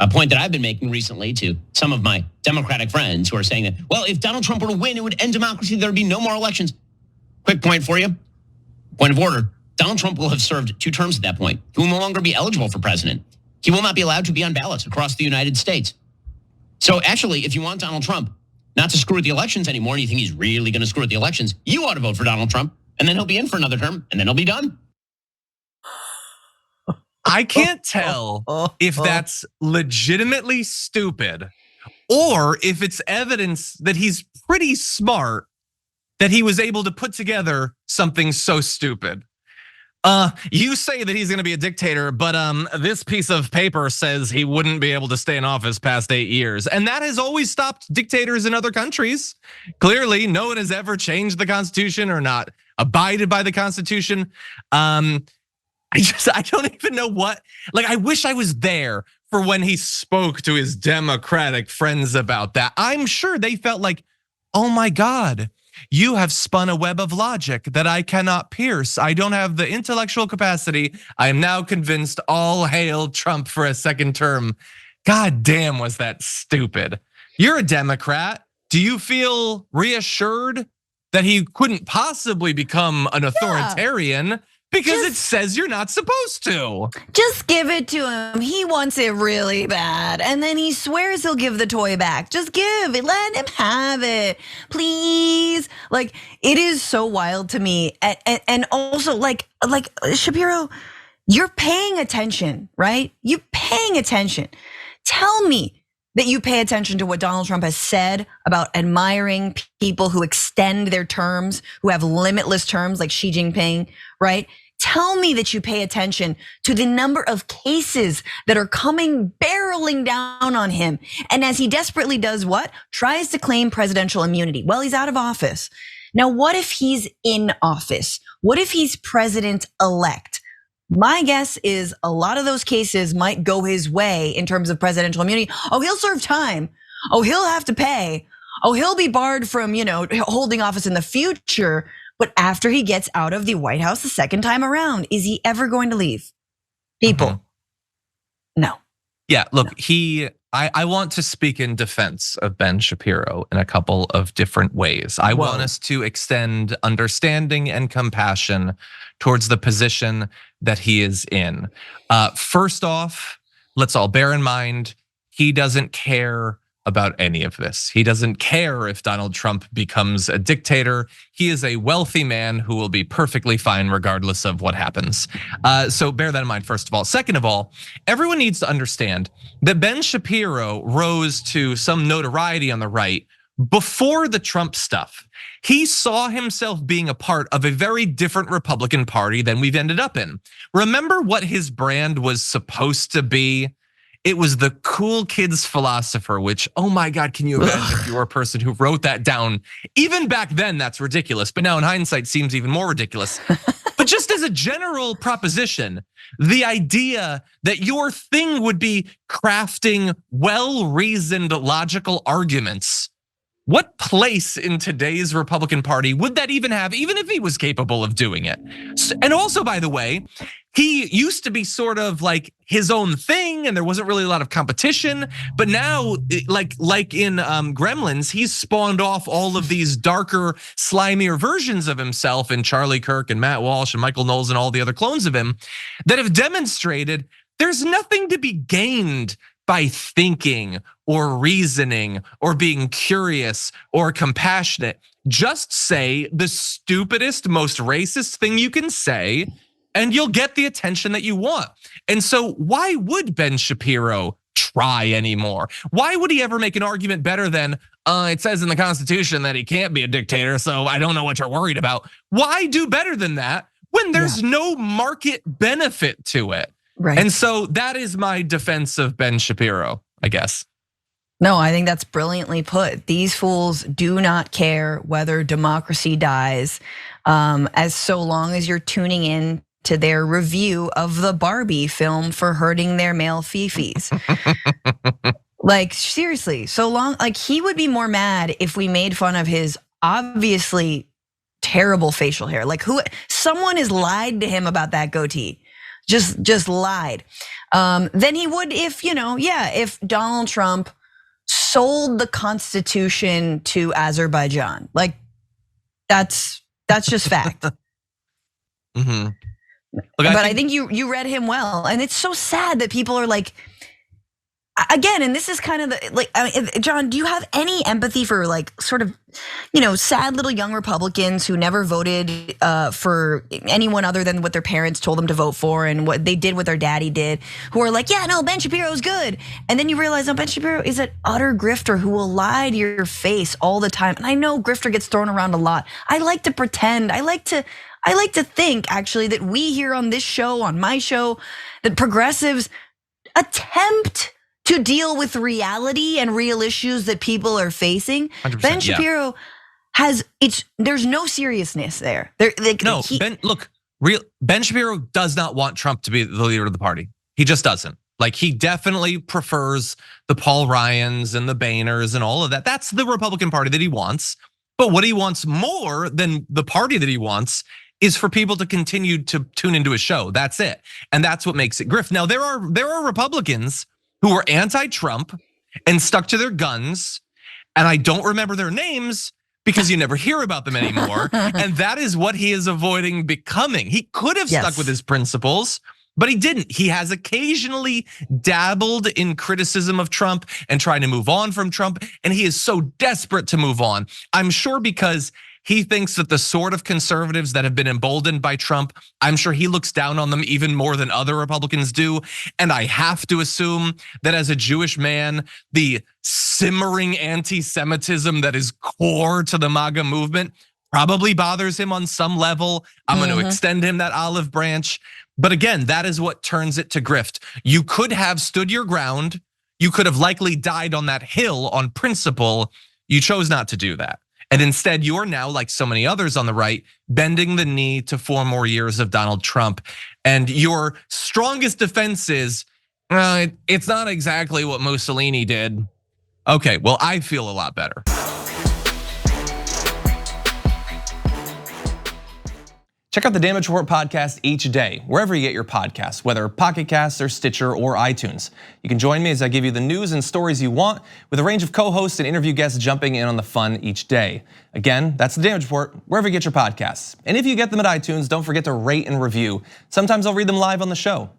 a point that I've been making recently to some of my Democratic friends who are saying that, well, if Donald Trump were to win, it would end democracy. There would be no more elections. Quick point for you. Point of order. Donald Trump will have served 2 terms at that point. He will no longer be eligible for president. He will not be allowed to be on ballots across the United States. So actually, if you want Donald Trump not to screw with the elections anymore, and you think he's really going to screw with the elections, you ought to vote for Donald Trump, and then he'll be in for another term, and then he'll be done. I can't tell if that's legitimately stupid or if it's evidence that he's pretty smart that he was able to put together something so stupid. You say that he's gonna be a dictator, but this piece of paper says he wouldn't be able to stay in office past 8 years. And that has always stopped dictators in other countries. Clearly, no one has ever changed the Constitution or not abided by the Constitution. I don't even know what, like, I wish I was there for when he spoke to his Democratic friends about that. I'm sure they felt like, oh my God, you have spun a web of logic that I cannot pierce. I don't have the intellectual capacity. I am now convinced, all hail Trump for a second term. God damn, was that stupid. You're a Democrat. Do you feel reassured that he couldn't possibly become an authoritarian? Because it says you're not supposed to. Just give it to him. He wants it really bad. And then he swears he'll give the toy back. Just give it, let him have it, please. Like, it is so wild to me. And also like Shapiro, you're paying attention, right? You're paying attention. Tell me that you pay attention to what Donald Trump has said about admiring people who extend their terms, who have limitless terms like Xi Jinping, right? Tell me that you pay attention to the number of cases that are coming barreling down on him. And as he desperately does what? Tries to claim presidential immunity. Well, he's out of office. Now, what if he's in office? What if he's president-elect? My guess is a lot of those cases might go his way in terms of presidential immunity. Oh, he'll serve time. Oh, he'll have to pay. Oh, he'll be barred from, holding office in the future. But after he gets out of the White House the second time around, is he ever going to leave? People, no. Yeah, look, I want to speak in defense of Ben Shapiro in a couple of different ways. I want us to extend understanding and compassion towards the position that he is in. First off, let's all bear in mind, he doesn't care about any of this. He doesn't care if Donald Trump becomes a dictator. He is a wealthy man who will be perfectly fine regardless of what happens. So bear that in mind, first of all. Second of all, everyone needs to understand that Ben Shapiro rose to some notoriety on the right before the Trump stuff. He saw himself being a part of a very different Republican Party than we've ended up in. Remember what his brand was supposed to be? It was the cool kids philosopher, which, oh my God, can you imagine if you were a person who wrote that down? Even back then, that's ridiculous. But now in hindsight, seems even more ridiculous. But just as a general proposition, the idea that your thing would be crafting well-reasoned logical arguments, what place in today's Republican Party would that even have, even if he was capable of doing it? And also, by the way, he used to be sort of like his own thing and there wasn't really a lot of competition. But now, like in Gremlins, he's spawned off all of these darker, slimier versions of himself in Charlie Kirk and Matt Walsh and Michael Knowles and all the other clones of him that have demonstrated there's nothing to be gained by thinking or reasoning or being curious or compassionate. Just say the stupidest, most racist thing you can say and you'll get the attention that you want. And so why would Ben Shapiro try anymore? Why would he ever make an argument better than, it says in the Constitution that he can't be a dictator, so I don't know what you're worried about? Why do better than that when there's no market benefit to it? Right. And so that is my defense of Ben Shapiro, I guess. No, I think that's brilliantly put. These fools do not care whether democracy dies, as so long as you're tuning in to their review of the Barbie film for hurting their male fifis. Like, seriously, so long, like he would be more mad if we made fun of his obviously terrible facial hair. Like someone has lied to him about that goatee. Just lied. than he would if Donald Trump sold the Constitution to Azerbaijan. Like, that's just fact. Mm-hmm. But I think you read him well, and it's so sad that people are like, again, and this is kind of John, do you have any empathy for like sort of, sad little young Republicans who never voted for anyone other than what their parents told them to vote for and what they did, what their daddy did, who are like, yeah, no, Ben Shapiro's good. And then you realize, no, Ben Shapiro is an utter grifter who will lie to your face all the time. And I know grifter gets thrown around a lot. I like to pretend, I like to think actually that we here on this show, on my show, that progressives attempt to deal with reality and real issues that people are facing. Ben Shapiro there's no seriousness there. Ben Shapiro does not want Trump to be the leader of the party. He just doesn't. Like, he definitely prefers the Paul Ryans and the Boehners and all of that. That's the Republican Party that he wants. But what he wants more than the party that he wants is for people to continue to tune into his show. That's it. And that's what makes it grift. Now, there are Republicans who are anti-Trump and stuck to their guns, and I don't remember their names because you never hear about them anymore. And that is what he is avoiding becoming. He could have stuck with his principles, but he didn't. He has occasionally dabbled in criticism of Trump and trying to move on from Trump, and he is so desperate to move on. I'm sure because he thinks that the sort of conservatives that have been emboldened by Trump, I'm sure he looks down on them even more than other Republicans do. And I have to assume that as a Jewish man, the simmering anti-Semitism that is core to the MAGA movement probably bothers him on some level. I'm going to extend him that olive branch. But again, that is what turns it to grift. You could have stood your ground. You could have likely died on that hill on principle. You chose not to do that. And instead, you are now, like so many others on the right, bending the knee to 4 more years of Donald Trump. And your strongest defense is, it's not exactly what Mussolini did. Okay, well, I feel a lot better. Check out the Damage Report podcast each day, wherever you get your podcasts, whether Pocket Casts or Stitcher or iTunes. You can join me as I give you the news and stories you want, with a range of co-hosts and interview guests jumping in on the fun each day. Again, that's the Damage Report, wherever you get your podcasts. And if you get them at iTunes, don't forget to rate and review. Sometimes I'll read them live on the show.